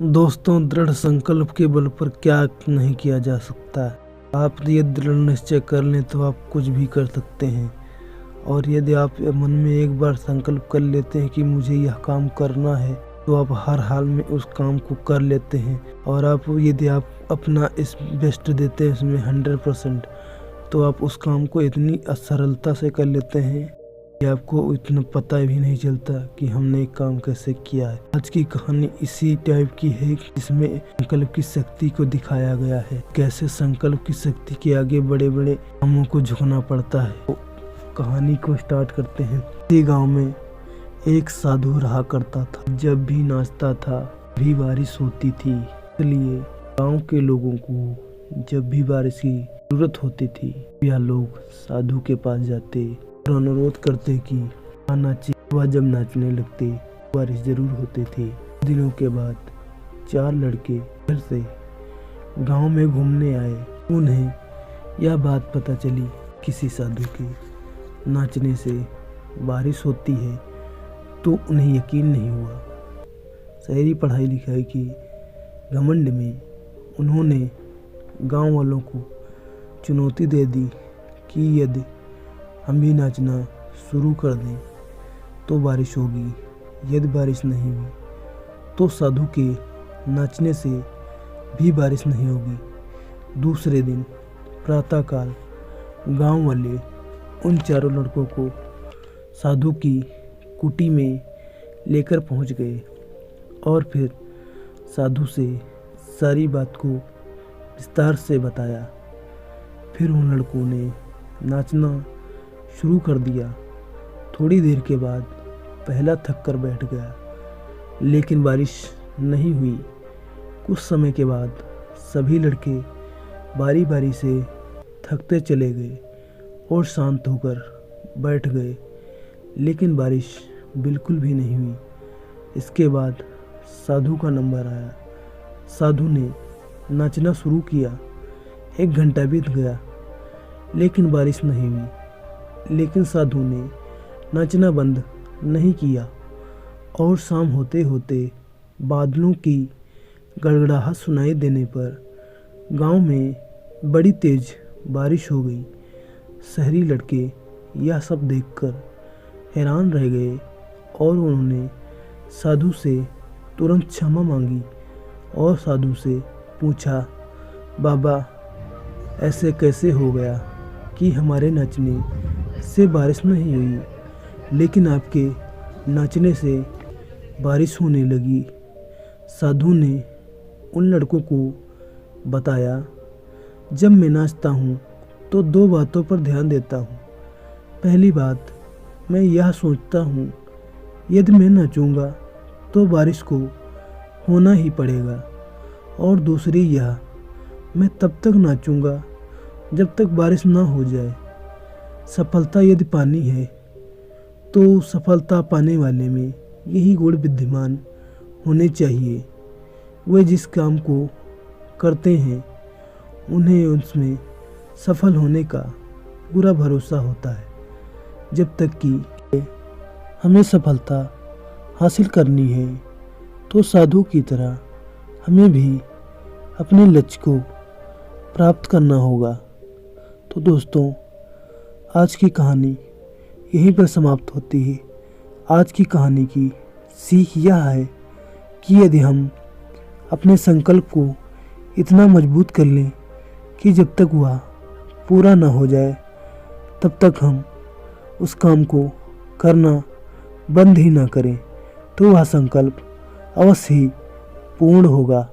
दोस्तों, दृढ़ संकल्प के बल पर क्या नहीं किया जा सकता। आप ये दृढ़ निश्चय कर लें तो आप कुछ भी कर सकते हैं। और यदि आप मन में एक बार संकल्प कर लेते हैं कि मुझे यह काम करना है, तो आप हर हाल में उस काम को कर लेते हैं। और यदि आप अपना इस बेस्ट देते हैं इसमें 100%, तो आप उस काम को इतनी सरलता से कर लेते हैं कि आपको इतना पता भी नहीं चलता कि हमने एक काम कैसे किया है। आज की कहानी इसी टाइप की है जिसमें संकल्प की शक्ति को दिखाया गया है, कैसे संकल्प की शक्ति के आगे बड़े बड़े कामों को झुकना पड़ता है। तो कहानी को स्टार्ट करते हैं। इसी गांव में एक साधु रहा करता था। जब भी नाचता था भी बारिश होती थी, इसलिए गांव के लोगों को जब भी बारिश की जरूरत होती थी, यह लोग साधु के पास जाते और अनुरोध करते कि नाचे। वह जब नाचने लगते बारिश जरूर होती थी। दिनों के बाद 4 लड़के घर से गांव में घूमने आए। उन्हें यह बात पता चली किसी साधु के नाचने से बारिश होती है, तो उन्हें यकीन नहीं हुआ। शहरी पढ़ाई लिखाई की घमंड में उन्होंने गांव वालों को चुनौती दे दी कि यदि हम भी नाचना शुरू कर दें तो बारिश होगी। यदि बारिश नहीं हुई तो साधु के नाचने से भी बारिश नहीं होगी। दूसरे दिन प्रातःकाल गांव वाले उन चारों लड़कों को साधु की कुटी में लेकर पहुंच गए और फिर साधु से सारी बात को विस्तार से बताया। फिर उन लड़कों ने नाचना शुरू कर दिया। थोड़ी देर के बाद पहला थक कर बैठ गया, लेकिन बारिश नहीं हुई। कुछ समय के बाद सभी लड़के बारी बारी से थकते चले गए और शांत होकर बैठ गए, लेकिन बारिश बिल्कुल भी नहीं हुई। इसके बाद साधु का नंबर आया। साधु ने नाचना शुरू किया। 1 घंटा बीत गया, लेकिन बारिश नहीं हुई। लेकिन साधु ने नाचना बंद नहीं किया और शाम होते होते बादलों की गड़गड़ाहट सुनाई देने पर गांव में बड़ी तेज बारिश हो गई। शहरी लड़के यह सब देखकर हैरान रह गए और उन्होंने साधु से तुरंत क्षमा मांगी और साधु से पूछा, बाबा, ऐसे कैसे हो गया कि हमारे नाचने से बारिश नहीं हुई, लेकिन आपके नाचने से बारिश होने लगी। साधु ने उन लड़कों को बताया, जब मैं नाचता हूँ तो 2 बातों पर ध्यान देता हूँ। पहली बात, मैं यह सोचता हूँ यदि मैं नाचूंगा तो बारिश को होना ही पड़ेगा। और दूसरी यह, मैं तब तक नाचूंगा जब तक बारिश ना हो जाए। सफलता यदि पानी है तो सफलता पाने वाले में यही गुण विद्यमान होने चाहिए। वे जिस काम को करते हैं उन्हें उसमें सफल होने का पूरा भरोसा होता है। जब तक कि हमें सफलता हासिल करनी है तो साधु की तरह हमें भी अपने लक्ष्य को प्राप्त करना होगा। तो दोस्तों, आज की कहानी यहीं पर समाप्त होती है। आज की कहानी की सीख यह है कि यदि हम अपने संकल्प को इतना मजबूत कर लें कि जब तक वह पूरा ना हो जाए तब तक हम उस काम को करना बंद ही ना करें, तो वह संकल्प अवश्य ही पूर्ण होगा।